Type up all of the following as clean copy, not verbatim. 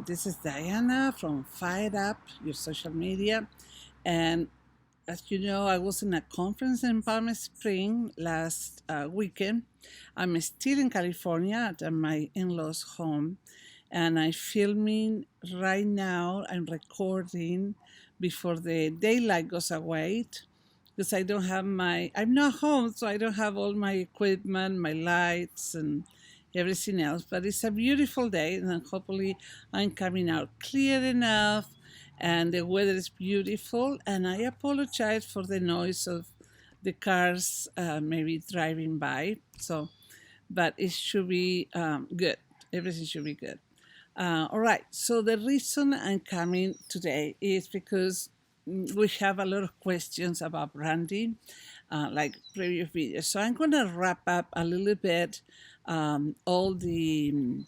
This is Diana from Fire Up, your social media. And as you know, I was in a conference in Palm Springs last weekend. I'm still in California at my in law's home, and I'm filming right now. I'm recording before the daylight goes away because I'm not home, so I don't have all my equipment, my lights, and everything else. But it's a beautiful day, and hopefully I'm coming out clear enough, and the weather is beautiful. And I apologize for the noise of the cars maybe driving by. But it should be good. Everything should be good. All right. So the reason I'm coming today is because we have a lot of questions about branding, like previous videos. So I'm going to wrap up a little bit all the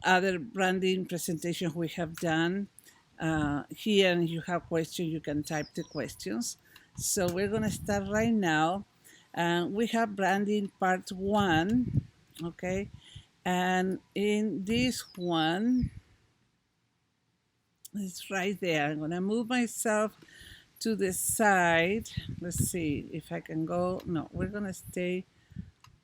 other branding presentations we have done here. And if you have questions, you can type the questions. So we're going to start right now. We have branding part 1, okay? And in this one, it's right there. I'm going to move myself to the side. Let's see if I can go. No, we're going to stay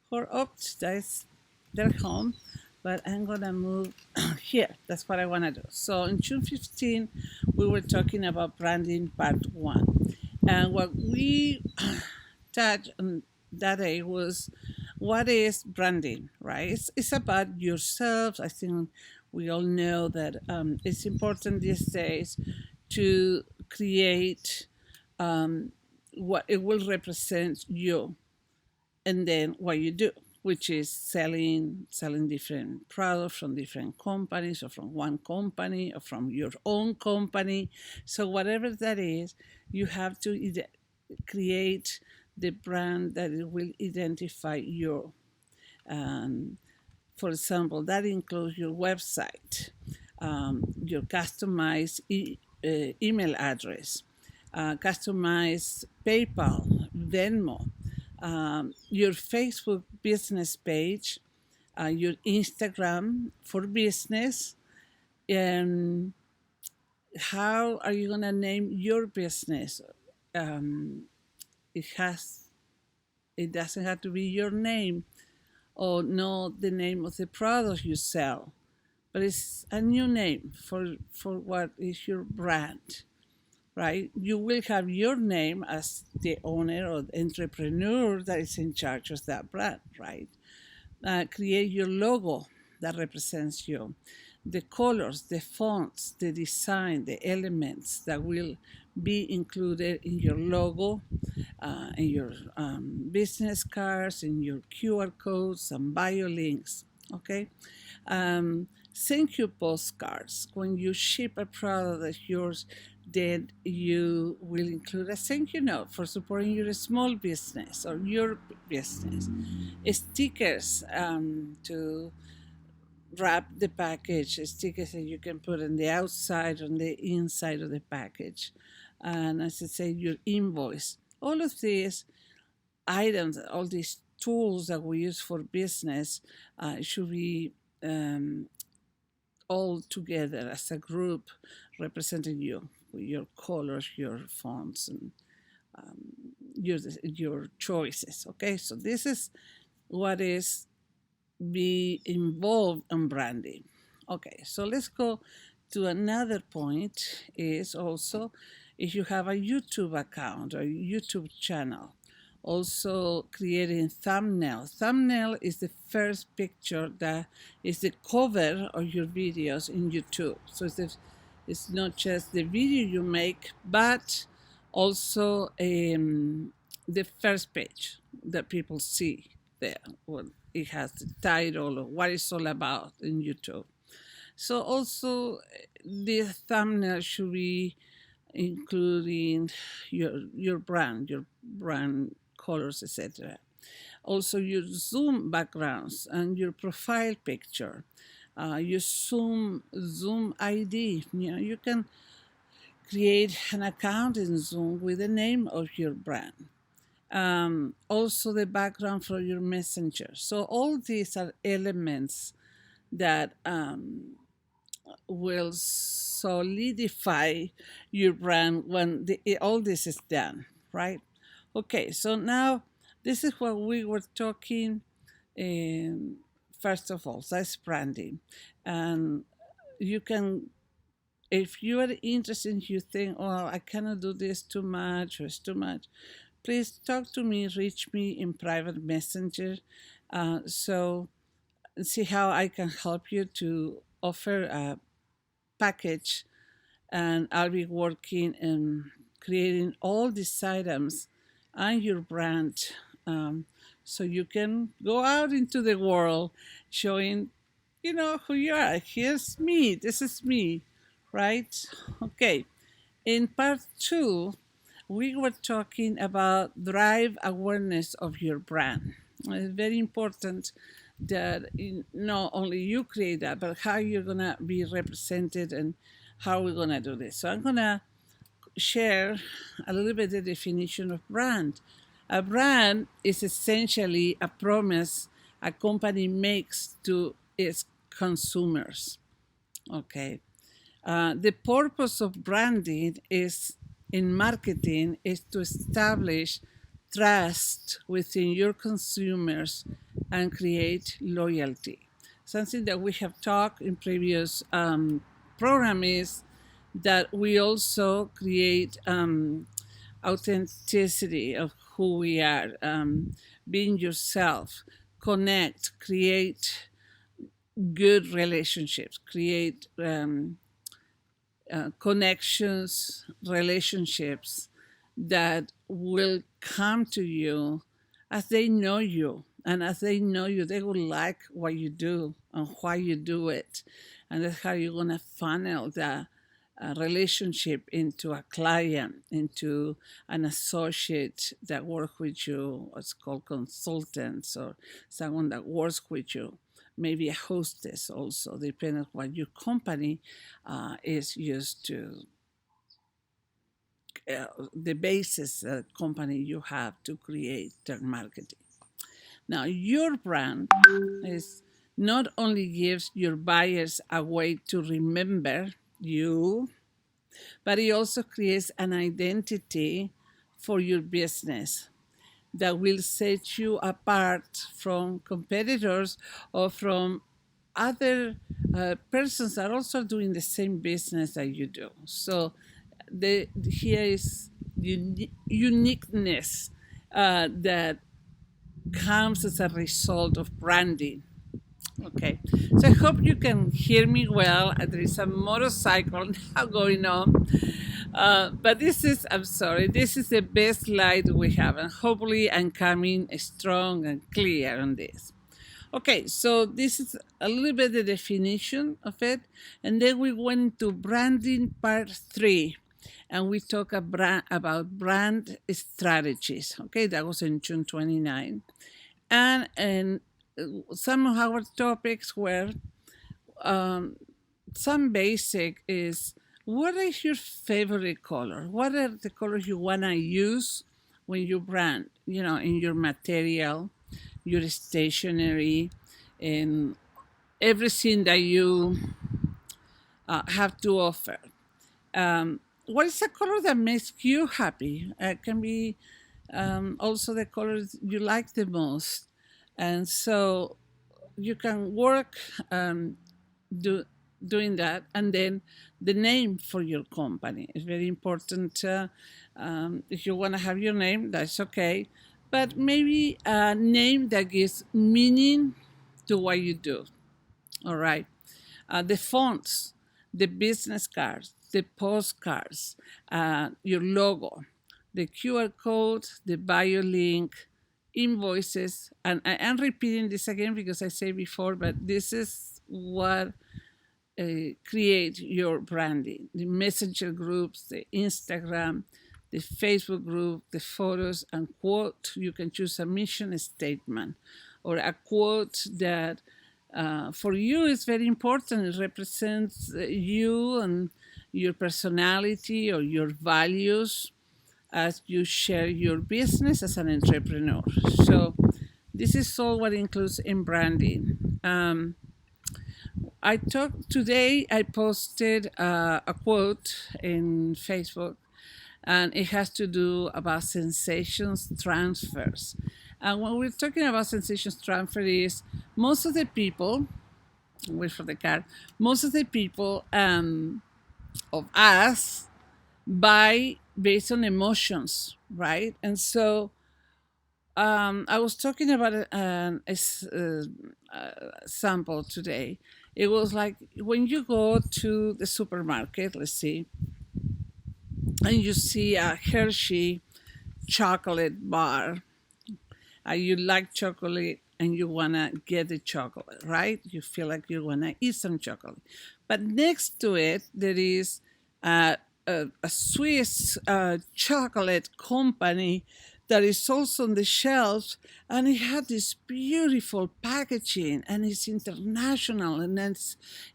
for, oops, they're home. But I'm going to move here. That's what I want to do. So in June 15, we were talking about branding part 1. And what we touched on that day was what is branding, right? It's about yourself. I think we all know that it's important these days to create what it will represent you, and then what you do, which is selling different products from different companies, or from one company, or from your own company. So whatever that is, you have to create the brand that it will identify you. For example, that includes your website, your customized email address, customized PayPal, Venmo, your Facebook business page, your Instagram for business, and how are you going to name your business? It doesn't have to be your name or not the name of the product you sell, but it's a new name for what is your brand, right? You will have your name as the owner or the entrepreneur that is in charge of that brand, right? Create your logo that represents you, the colors, the fonts, the design, the elements that will be included in your logo, in your business cards, in your QR codes and bio links, okay? Thank you postcards. When you ship a product that's yours, then you will include a thank you note for supporting your small business or your business. Stickers to wrap the package, stickers that you can put on the outside, on the inside of the package. And as I say, your invoice. All of these items, all these tools that we use for business should be all together as a group representing you with your colors, your fonts, and your choices. Okay, so this is what is be involved in branding. Okay, so let's go to another point. Is also if you have a YouTube account or YouTube channel, also creating thumbnail. Thumbnail is the first picture that is the cover of your videos in YouTube. So it's not just the video you make, but also the first page that people see there. Well, it has the title of what it's all about in YouTube. So also the thumbnail should be including your brand colors, etc. Also your Zoom backgrounds and your profile picture, your Zoom ID. You can create an account in Zoom with the name of your brand. Also the background for your messenger. So all these are elements that will solidify your brand when all this is done, right? Okay, so now this is what we were talking. um, First of all, that's branding. And you can, if you are interested, you think, oh, I cannot do this too much or it's too much, please talk to me, reach me in private messenger. So see how I can help you to offer a package, and I'll be working in creating all these items and your brand, so you can go out into the world showing, who you are. Here's me. This is me, right? Okay. In part two, we were talking about drive awareness of your brand. It's very important that not only you create that, but how you're gonna be represented and how we're gonna do this. So I'm gonna share a little bit the definition of brand. A brand is essentially a promise a company makes to its consumers. Okay. The purpose of branding is in marketing is to establish trust within your consumers and create loyalty. Something that we have talked in previous program is that we also create authenticity of who we are, being yourself, connect, create good relationships, create connections, relationships that will come to you as they know you. And as they know you, they will like what you do and why you do it. And that's how you're going to funnel the relationship into a client, into an associate that works with you, what's called consultants, or someone that works with you, maybe a hostess also, depending on what your company is used to, the basis company you have to create their marketing. Now, your brand is not only gives your buyers a way to remember you, but it also creates an identity for your business that will set you apart from competitors or from other persons that are also doing the same business that you do. So here is uniqueness that comes as a result of branding. Okay, so I hope you can hear me well. There is a motorcycle now going on. But I'm sorry, this is the best light we have, and hopefully I'm coming strong and clear on this. Okay, so this is a little bit the definition of it, and then we went to branding part 3, and we talk about brand strategies. Okay, that was in June 29. And some of our topics were some basic is, what is your favorite color? What are the colors you want to use when you brand, in your material, your stationery, and everything that you have to offer? What is the color that makes you happy? It can be also the colors you like the most. And so you can work doing that. And then the name for your company is very important. If you want to have your name, that's okay. But maybe a name that gives meaning to what you do. All right. The fonts, the business cards, the postcards, your logo, the QR code, the bio link, invoices, and I'm repeating this again because I said before, but this is what create your branding. The messenger groups, the Instagram, the Facebook group, the photos, and quote. You can choose a mission statement or a quote that for you is very important. It represents you and your personality or your values as you share your business as an entrepreneur. So this is all what includes in branding. I talked today. I posted a quote in Facebook, and it has to do about sensations transfers. And when we're talking about sensations transfer, is most of the people, wait for the card, most of the people of us buy based on emotions, right? And so I was talking about sample today. It was like when you go to the supermarket, let's see, and you see a Hershey chocolate bar. You like chocolate and you want to get the chocolate, right? You feel like you want to eat some chocolate. But next to it, there is a Swiss chocolate company that is also on the shelves, and it had this beautiful packaging, and it's international, and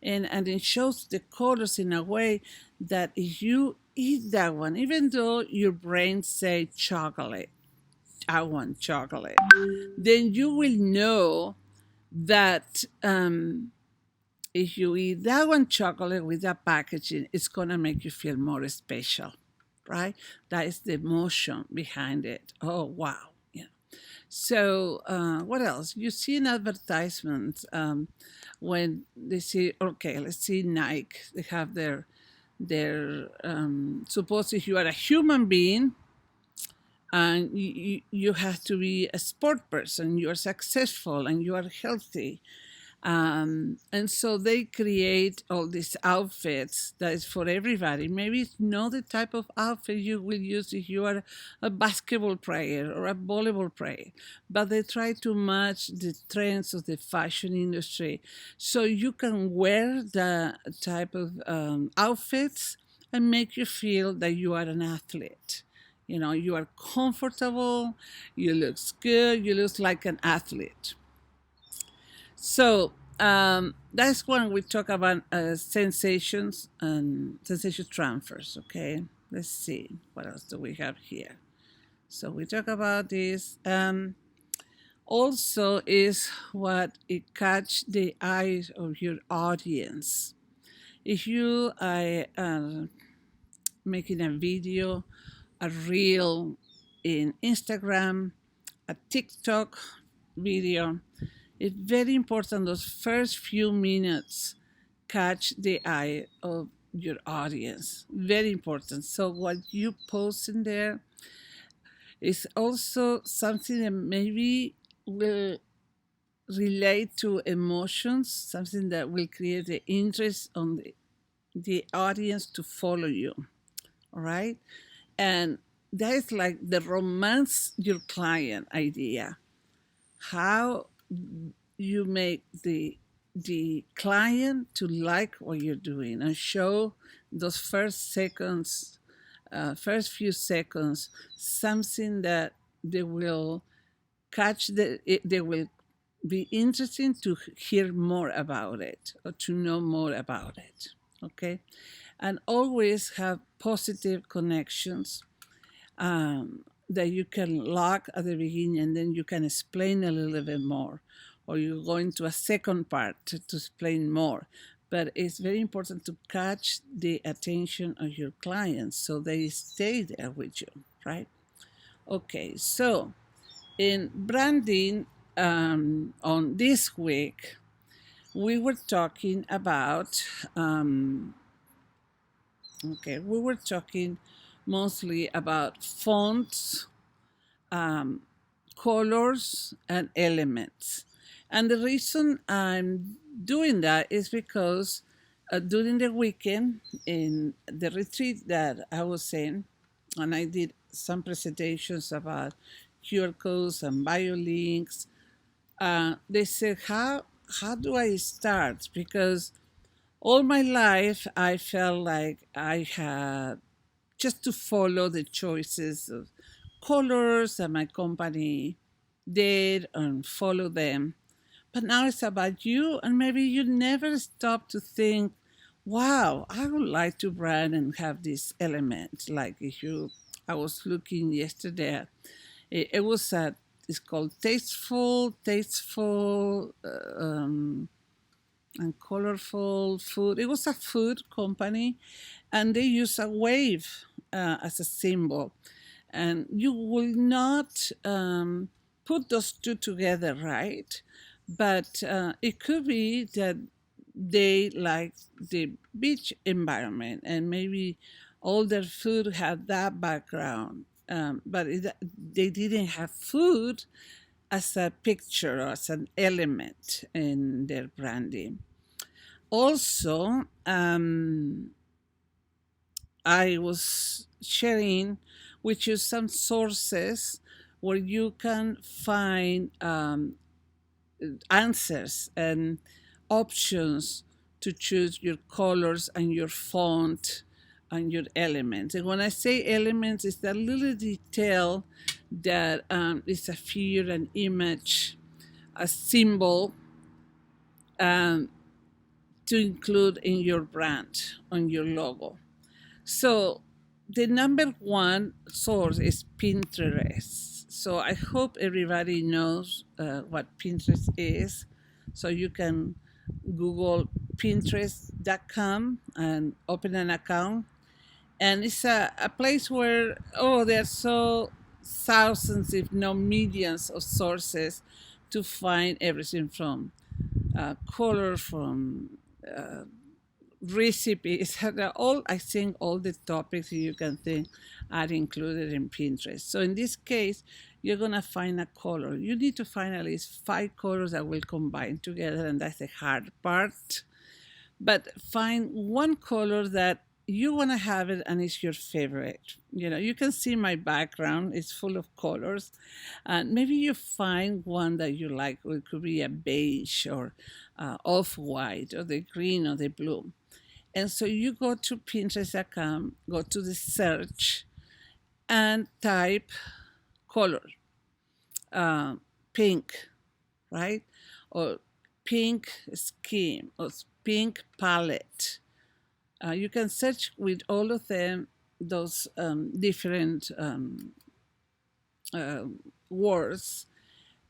it shows the colors in a way that if you eat that one, even though your brain say chocolate, I want chocolate, then you will know that if you eat that one chocolate with that packaging, it's gonna make you feel more special, right? That is the emotion behind it. Oh wow, yeah. So what else? You see in advertisements when they say, okay, let's see Nike. They have their suppose if you are a human being and you have to be a sport person, you are successful and you are healthy, and so they create all these outfits that is for everybody. Maybe it's not the type of outfit you will use if you are a basketball player or a volleyball player, but they try to match the trends of the fashion industry, so you can wear the type of outfits and make you feel that you are an athlete. You know, you are comfortable, you look good, you look like an athlete. So that's when we talk about sensations and sensation transfers. Okay, let's see what else do we have here. So we talk about this. Also, is what it catch the eyes of your audience. If you are making a video, a reel in Instagram, a TikTok video, it's very important those first few minutes catch the eye of your audience. Very important. So what you post in there is also something that maybe will relate to emotions, something that will create the interest on the audience to follow you. All right. And that is like the romance your client idea. How you make the client to like what you're doing and show those first few seconds, something that they will they will be interesting to hear more about it or to know more about it. Okay, and always have positive connections that you can lock at the beginning, and then you can explain a little bit more, or you go into a second part to explain more. But it's very important to catch the attention of your clients so they stay there with you, right? Okay, so in branding on this week, we were talking about we were talking mostly about fonts, um, colors, and elements. And the reason I'm doing that is because during the weekend in the retreat that I was in, and I did some presentations about QR codes and bio links, they said, how do I start? Because all my life I felt like I had just to follow the choices of colors that my company did and follow them. But now it's about you, and maybe you never stop to think, wow, I would like to brand and have this element. Like if you, I was looking yesterday, it was it's called Tasteful and colorful food. It was a food company, and they use a wave as a symbol. And you will not put those two together, right? But it could be that they like the beach environment, and maybe all their food had that background. But they didn't have food as a picture or as an element in their branding. Also, I was sharing with you some sources where you can find answers and options to choose your colors and your font and your elements. And when I say elements, it's that little detail that is a figure, an image, a symbol um, to include in your brand, on your logo. So the number one source is Pinterest. So I hope everybody knows what Pinterest is. So you can Google Pinterest.com and open an account. And it's a place where, oh, there's so thousands, if not millions, of sources to find everything from color, from recipes. All, I think all the topics you can think are included in Pinterest. So in this case, you're gonna find a color. You need to find at least 5 colors that will combine together, and that's the hard part. But find one color that you want to have it and it's your favorite. You know, you can see my background, it's full of colors. And maybe you find one that you like. It could be a beige or off-white or the green or the blue. And so you go to Pinterest.com, go to the search, and type color, pink, right? Or pink scheme, or pink palette. You can search with all of them, those different words,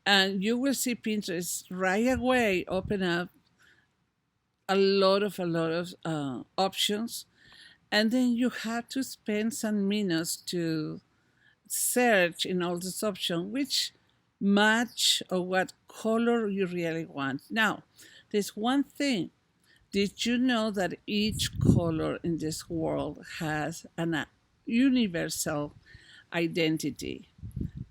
and you will see Pinterest right away open up a lot of options, and then you have to spend some minutes to search in all these options which match or what color you really want. Now, there's one thing. Did you know that each color in this world has an universal identity,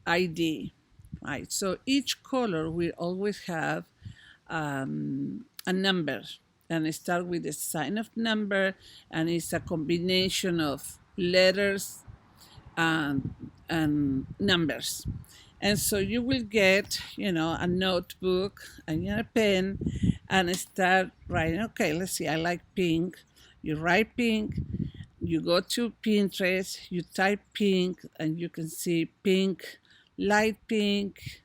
ID, right? So each color will always have a number, and it starts with the sign of number, and it's a combination of letters and numbers. And so you will get, you know, a notebook and a pen and start writing. Okay, let's see, I like pink. You write pink, you go to Pinterest, you type pink, and you can see pink, light pink,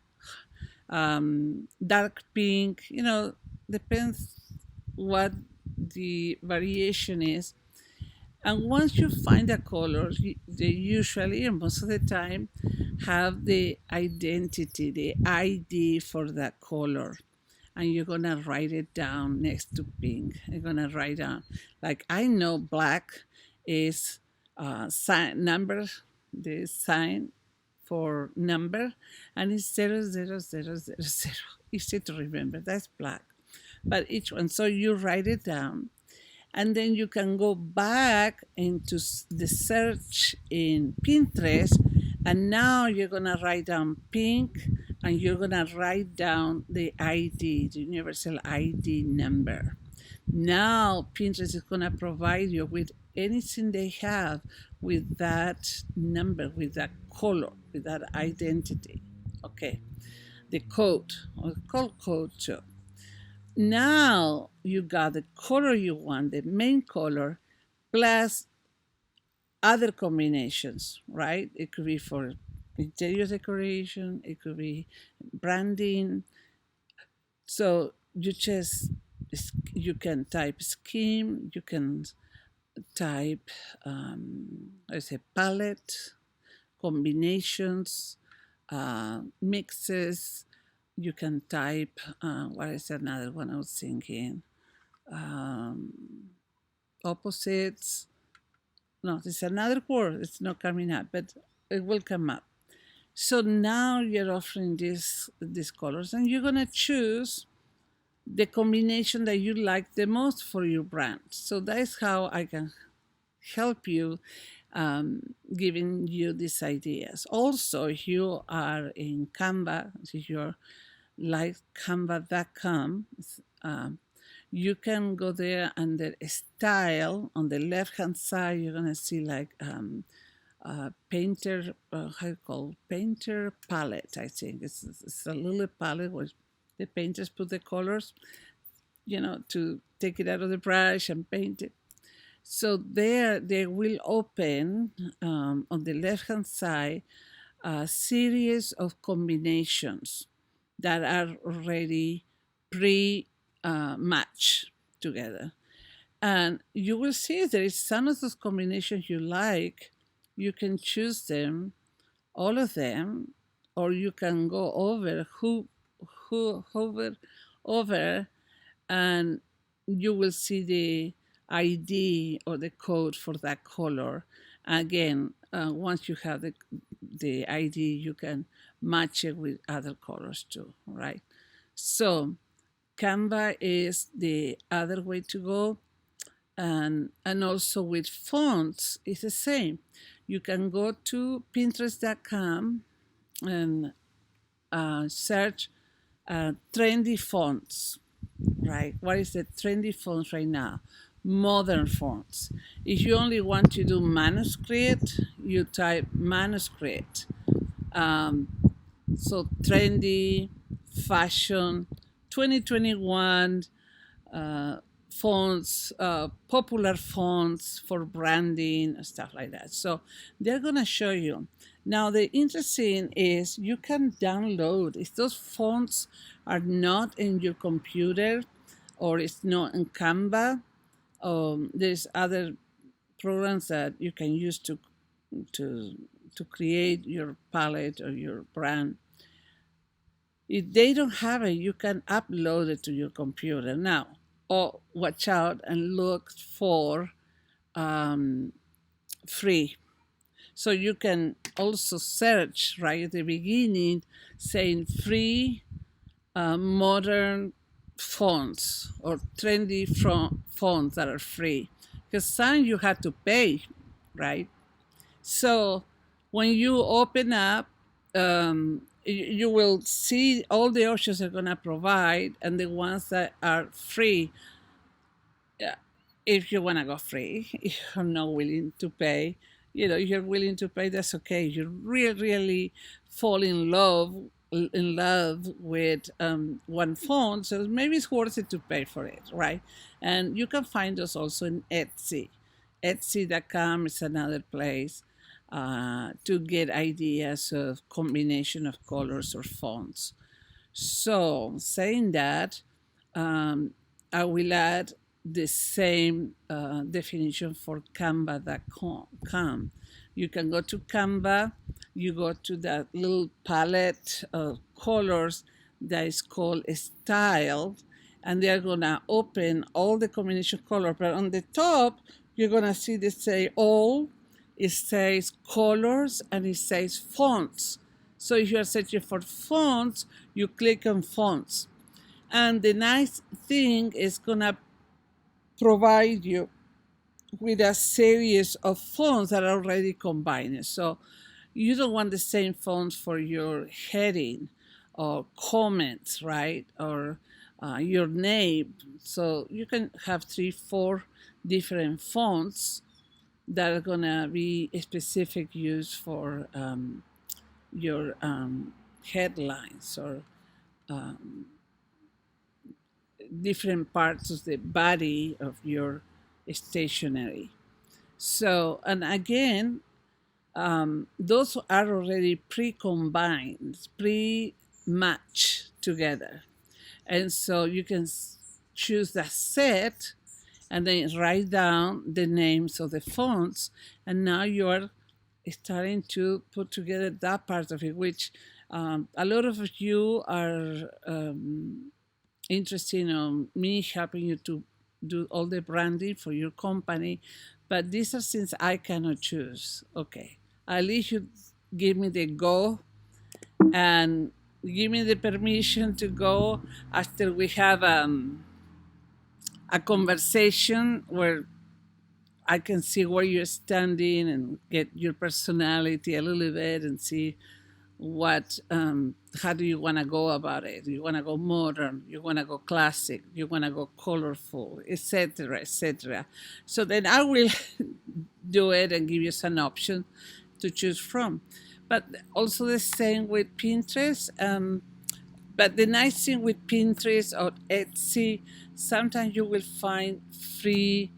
dark pink, you know, depends what the variation is. And once you find a color, they usually, and most of the time, have the identity, the ID for that color. And you're going to write it down next to pink. You're going to write down, like, I know black is number, the sign for number, and it's 00000. Easy to remember. That's black. But each one, so you write it down, and then you can go back into the search in Pinterest, and now you're gonna write down pink, and you're gonna write down the ID, the universal ID number. Now Pinterest is gonna provide you with anything they have with that number, with that color, with that identity. Okay, the code, or call code too. Now you got the color you want, the main color, plus other combinations, right? It could be for interior decoration, it could be branding. So you can type scheme, you can type, I say palette, combinations, mixes. You can type, what is another one I was thinking? um, opposites. No, there's another word. It's not coming up, but it will come up. So now you're offering these colors, and you're gonna choose the combination that you like the most for your brand. So that is how I can help you, giving you these ideas. Also, if you are in Canva, if you're like canva.com, you can go there under style on the left hand side. You're gonna see like painter, how you call painter palette. I think it's a little palette where the painters put the colors, to take it out of the brush and paint it. So there they will open, on the left hand side, a series of combinations that are already pre-matched together. And you will see there is some of those combinations you like. You can choose them, all of them, or you can go over hover over, and you will see the ID or the code for that color. Again, once you have the ID, you can match it with other colors too, right? So Canva is the other way to go. And also with fonts, it's the same. You can go to Pinterest.com and search trendy fonts, right? What is the trendy fonts right now? Modern fonts. If you only want to do manuscript, you type manuscript. So trendy, fashion, 2021 fonts, popular fonts for branding, stuff like that. So they're going to show you. Now, the interesting is you can download, if those fonts are not in your computer or it's not in Canva, there's other programs that you can use to create your palette or your brand. If they don't have it, you can upload it to your computer. Now, watch out and look for free. So you can also search right at the beginning saying free modern fonts or trendy fonts that are free, because some you have to pay, right? So when you open up, you will see all the options they're going to provide, and the ones that are free, if you want to go free, if you're not willing to pay, if you're willing to pay, that's okay. You really fall in love with one font, so maybe it's worth it to pay for it, right? And you can find us also in Etsy. Etsy.com is another place to get ideas of combination of colors or fonts. So saying that, I will add the same definition for Canva.com. You can go to Canva, you go to that little palette of colors that is called Style, and they're gonna open all the combination color. But on the top, you're gonna see they say all, it says colors, and it says fonts. So if you're searching for fonts, you click on fonts. And the nice thing is gonna provide you with a series of fonts that are already combined. So you don't want the same fonts for your heading or comments, right? Or your name. So you can have 3-4 different fonts that are gonna be specific use for your headlines or different parts of the body of your stationery. So, and again, those are already pre-combined, pre-matched together. And so you can choose the set and then write down the names of the fonts. And now you're starting to put together that part of it, which a lot of you are interested in me helping you to do all the branding for your company. But these are things I cannot choose. Okay, at least you give me the go and give me the permission to go after we have a conversation where I can see where you're standing and get your personality a little bit and see what how do you want to go about it. You want to go modern, you want to go classic, you want to go colorful, etc., etc. So then I will do it and give you some option to choose from. But also the same with Pinterest. But the nice thing with Pinterest or Etsy, sometimes you will find free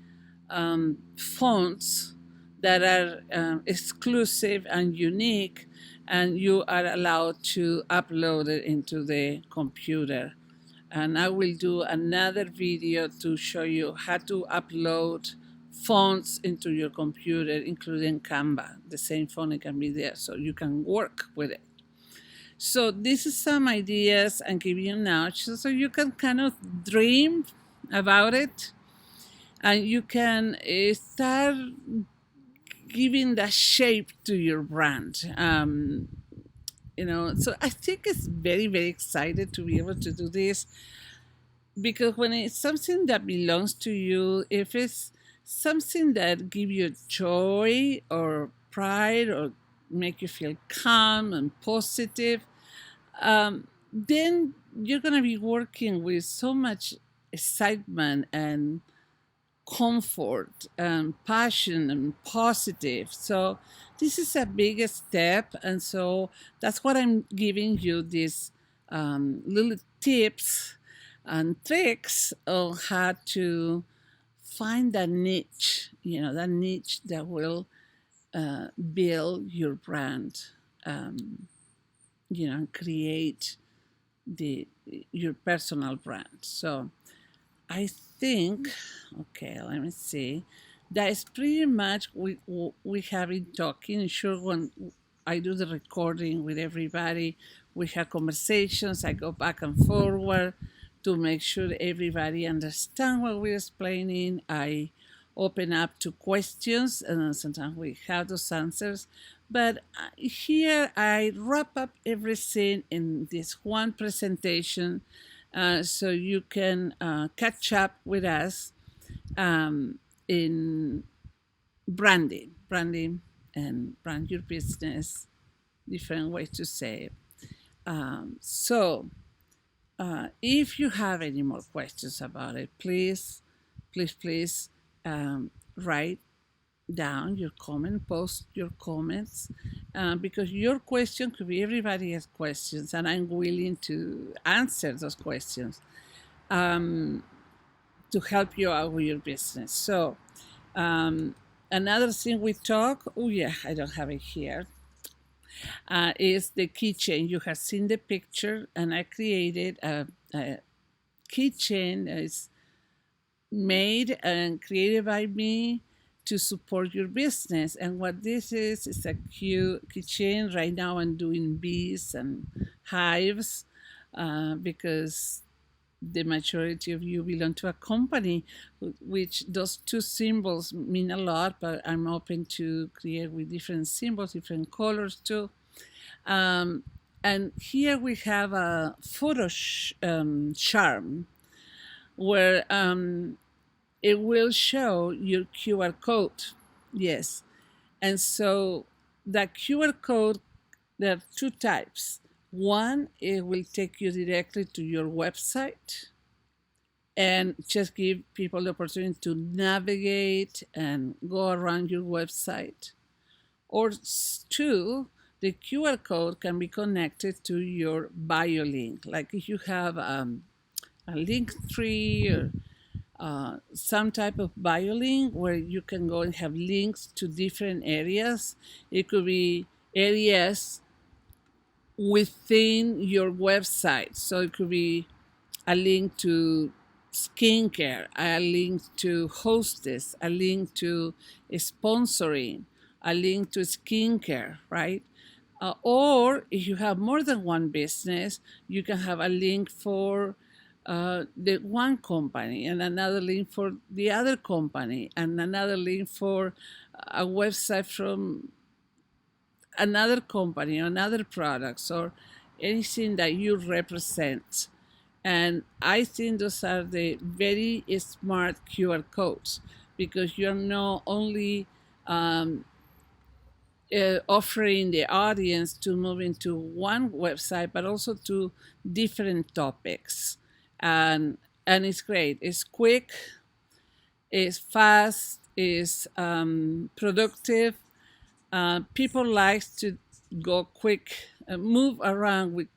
fonts that are exclusive and unique, and you are allowed to upload it into the computer. And I will do another video to show you how to upload fonts into your computer, including Canva. The same font can be there, so you can work with it. So this is some ideas and give you now, so you can kind of dream about it, and you can start giving that shape to your brand. So I think it's very, very excited to be able to do this, because when it's something that belongs to you, if it's something that gives you joy or pride or make you feel calm and positive, then you're going to be working with so much excitement and comfort and passion and positive. So this is a big step, and so that's what I'm giving you, these little tips and tricks on how to find that niche, that niche that will build your brand, and create your personal brand. So I think, okay, let me see. That is pretty much we have been talking. Sure, when I do the recording with everybody, we have conversations. I go back and forward to make sure everybody understands what we're explaining. I open up to questions, and sometimes we have those answers. But here I wrap up everything in this one presentation, so you can catch up with us in branding and brand your business, different ways to say it. So if you have any more questions about it, please write down your comment, post your comments, because your question could be everybody has questions, and I'm willing to answer those questions to help you out with your business. So another thing we talk, I don't have it here, is the keychain. You have seen the picture, and I created a keychain that is made and created by me to support your business. And what this is a cute keychain. Right now I'm doing bees and hives because the majority of you belong to a company which those two symbols mean a lot, but I'm open to create with different symbols, different colors too. And here we have a photo charm where it will show your QR code. Yes. And so that QR code, there are two types. One, it will take you directly to your website and just give people the opportunity to navigate and go around your website. Or two, the QR code can be connected to your bio link. Like if you have a link tree or some type of bio link where you can go and have links to different areas. It could be areas within your website. So it could be a link to skincare, a link to Hostess, a link to sponsoring, a link to skincare, right? Or if you have more than one business, you can have a link for the one company, and another link for the other company, and another link for a website from another company, another products, or anything that you represent. And I think those are the very smart QR codes, because you're not only um, offering the audience to move into one website, but also to different topics. And it's great. It's quick, it's fast, it's productive. People like to go quick, move around with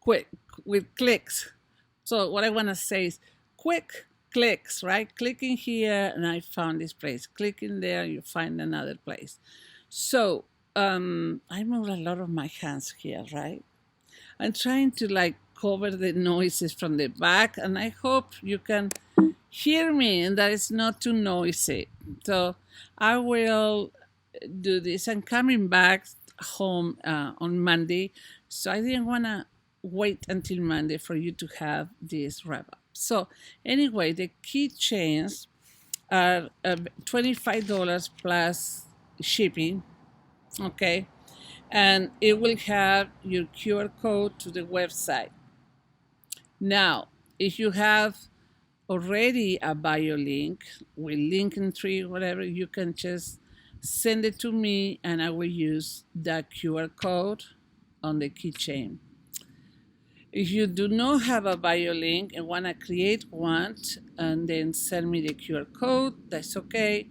quick with clicks. So what I want to say is quick clicks, right? Clicking here and I found this place. Clicking there, you find another place. So I move a lot of my hands here, right? I'm trying to like cover the noises from the back, and I hope you can hear me and that it's not too noisy. So I will do this. I'm coming back home on Monday, so I didn't want to wait until Monday for you to have this wrap up. So anyway, the keychains are $25 plus shipping, okay? And it will have your QR code to the website. Now, if you have already a bio link with Linktree, whatever, you can just send it to me and I will use that QR code on the keychain. If you do not have a bio link and want to create one and then send me the QR code, that's okay.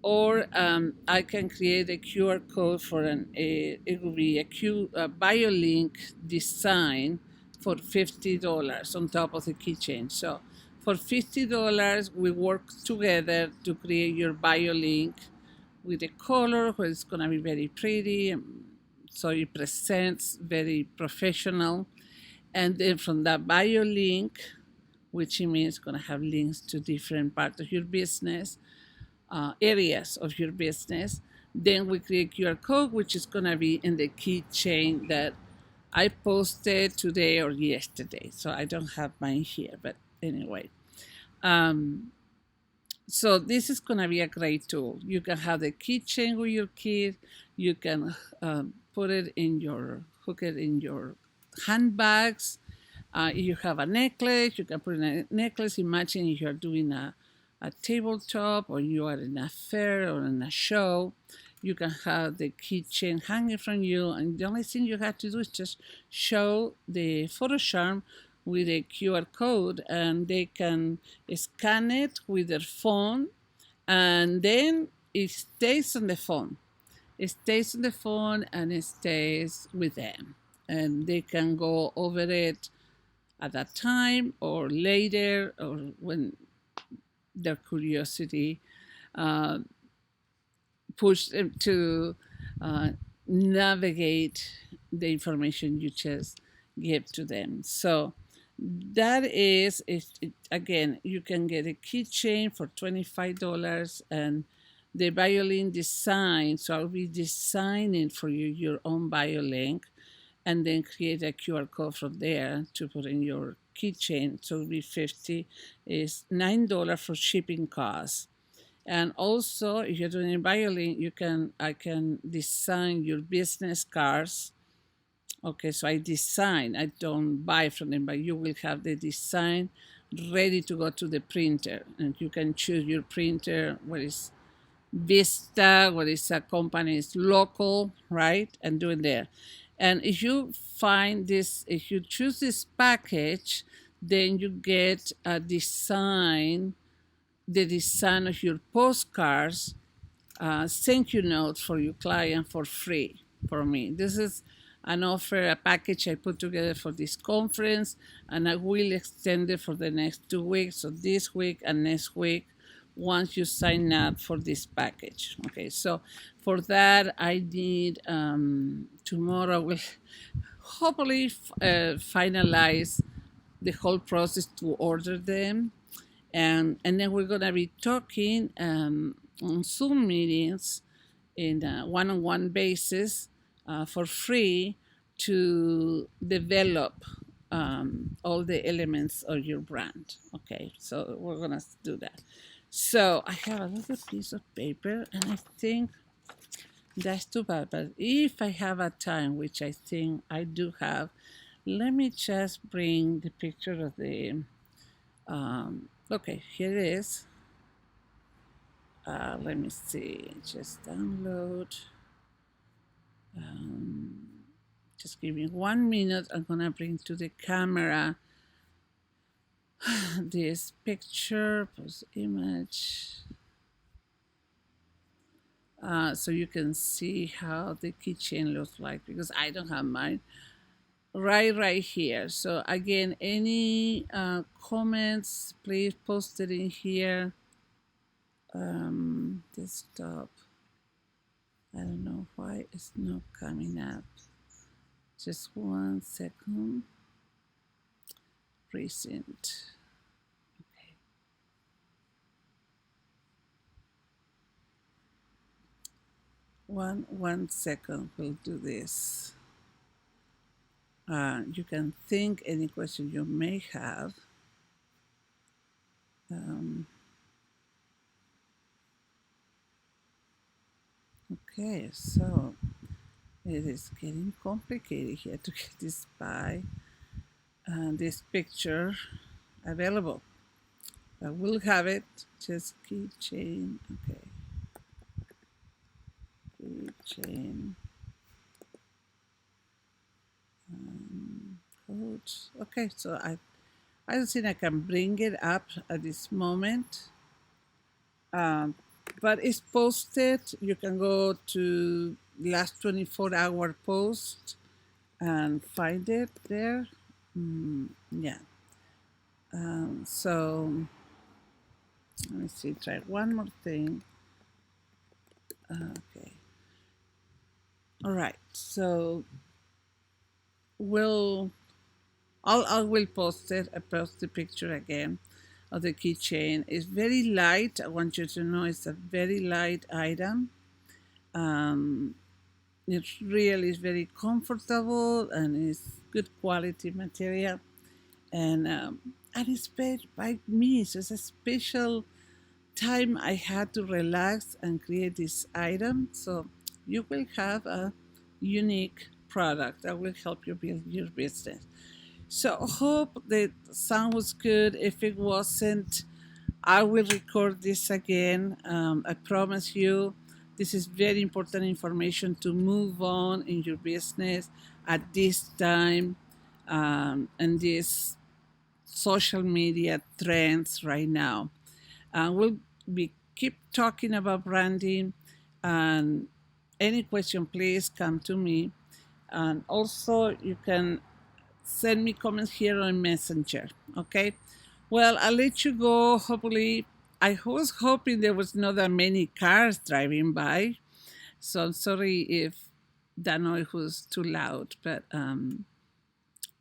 Or I can create a QR code for it will be a bio link design for $50 on top of the keychain. So for $50, we work together to create your bio link with a color where it's going to be very pretty, so it presents very professional. And then from that bio link, which means going to have links to different parts of your business, areas of your business, then we create QR code, which is going to be in the keychain that I posted today or yesterday. So I don't have mine here, but anyway. So this is going to be a great tool. You can have the keychain with your kid. You can hook it in your handbags. If you have a necklace, you can put in a necklace. Imagine if you're doing a tabletop or you are in a fair or in a show, you can have the keychain hanging from you, and the only thing you have to do is just show the photo charm with a QR code, and they can scan it with their phone, and then it stays on the phone. It stays on the phone and it stays with them, and they can go over it at that time or later, or when their curiosity push them to navigate the information you just give to them. So that is, again, you can get a keychain for $25 and the BioLink design. So I'll be designing for you your own BioLink and then create a QR code from there to put in your keychain. So it'll be $50 is $9 for shipping costs. And also, if you're doing a BioLink, I can design your business cards. Okay, so I design, I don't buy from them, but you will have the design ready to go to the printer. And you can choose your printer, what is Vista, what is a company's local, right? And do it there. And if you find this, if you choose this package, then you get a design, the design of your postcards, thank you note for your client for free for me. This is an offer, a package I put together for this conference, and I will extend it for the next 2 weeks, so this week and next week, once you sign up for this package. Okay, so for that, I need, tomorrow will hopefully finalize the whole process to order them. And then we're going to be talking on Zoom meetings in a one-on-one basis for free to develop all the elements of your brand. Okay, so we're gonna do that. So I have a little piece of paper, and I think that's too bad. But if I have a time, which I think I do have, let me just bring the picture of the. Okay, here it is. Let me see. Just download. Just give me 1 minute. I'm gonna bring to the camera this picture, post image, so you can see how the keychain looks like, because I don't have mine right here. So again, any comments, please post it in here. Desktop, I don't know why it's not coming up. Just 1 second. Recent. Okay. 1 second. We'll do this. You can think any question you may have. Okay, so it is getting complicated here to get this by this picture available. I will have it. Just keychain. Okay. Keychain. Code. Okay, so I don't think I can bring it up at this moment. But it's posted. You can go to last 24-hour post and find it there. Yeah. So let me see. Try one more thing. Okay. All right. So I will post it. I post the picture again of the keychain. It's very light. I want you to know it's a very light item. It really is very comfortable, and it's good quality material, and it's made by me. So it's a special time I had to relax and create this item. So you will have a unique product that will help you build your business. So hope the sound was good. If it wasn't, I will record this again. I promise you, this is very important information to move on in your business at this time, and these social media trends right now. We'll be keep talking about branding, and any question, please come to me. And also, you can send me comments here on Messenger. Okay. Well, I'll let you go. Hopefully, I was hoping there was not that many cars driving by. So I'm sorry if that noise was too loud, but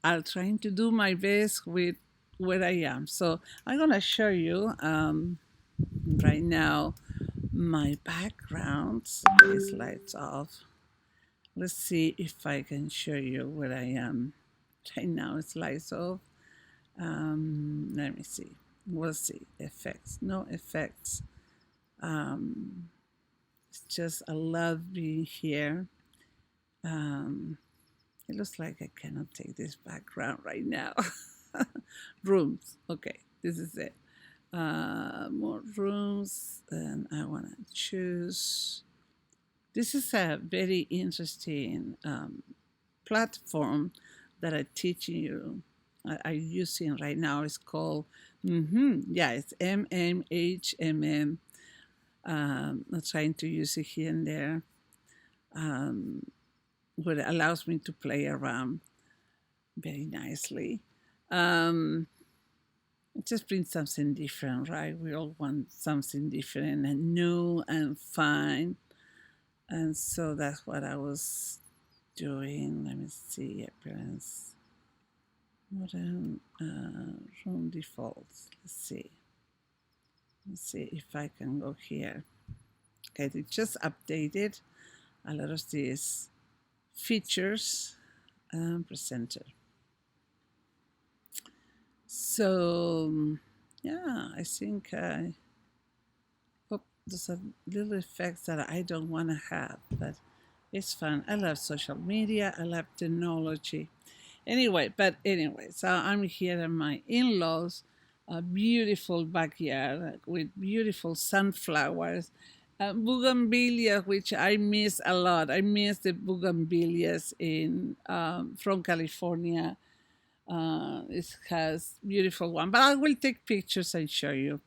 I'll try to do my best with where I am. So I'm gonna show you right now my background. These lights off. Let's see if I can show you where I am. Right now it's lights off. Let me see. We'll see. Effects. No effects. It's just I love being here. It looks like I cannot take this background right now. Rooms. Okay, this is it. More rooms, and I want to choose. This is a very interesting platform that I'm teaching you. I'm using right now. It's called, it's MMHMM. I'm trying to use it here and there, where it allows me to play around very nicely. It just brings something different, right? We all want something different and new and fun. And so that's what I was doing. Let me see, appearance. Modern room defaults. Let's see if I can go here. Okay, they just updated a lot of these features. Presenter. So, yeah, I think I hope those are little effects that I don't want to have, but it's fun. I love social media, I love technology. Anyway, so I'm here in my in laws, a beautiful backyard with beautiful sunflowers, bougainvillea, which I miss a lot. I miss the bougainvilleas in from California. It has beautiful one, but I will take pictures and show you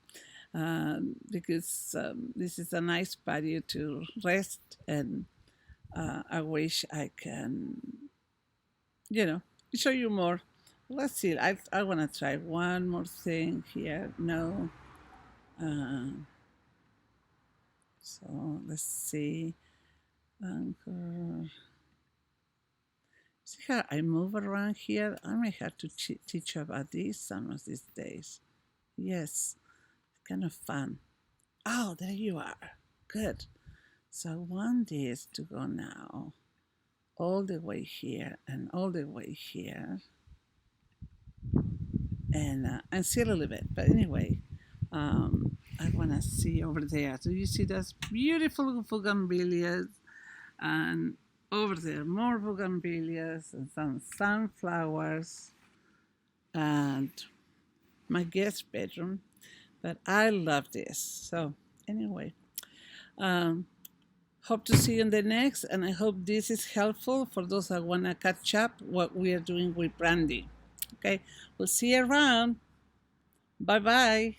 because this is a nice patio to rest, and I wish I can, you know, show you more. Let's see. I want to try one more thing here. No. Uh, so let's see. Anchor. See how I move around here? I may have to teach you about this some of these days. Yes, it's kind of fun. Oh, there you are. Good. So I want this to go now all the way here and all the way here, and see a little bit. But anyway, I want to see over there. So you see those beautiful bougainvilleas, and over there more bougainvilleas and some sunflowers, and my guest bedroom. But I love this. So anyway, um, hope to see you in the next, and I hope this is helpful for those that want to catch up what we are doing with Brandy. Okay, we'll see you around. Bye bye.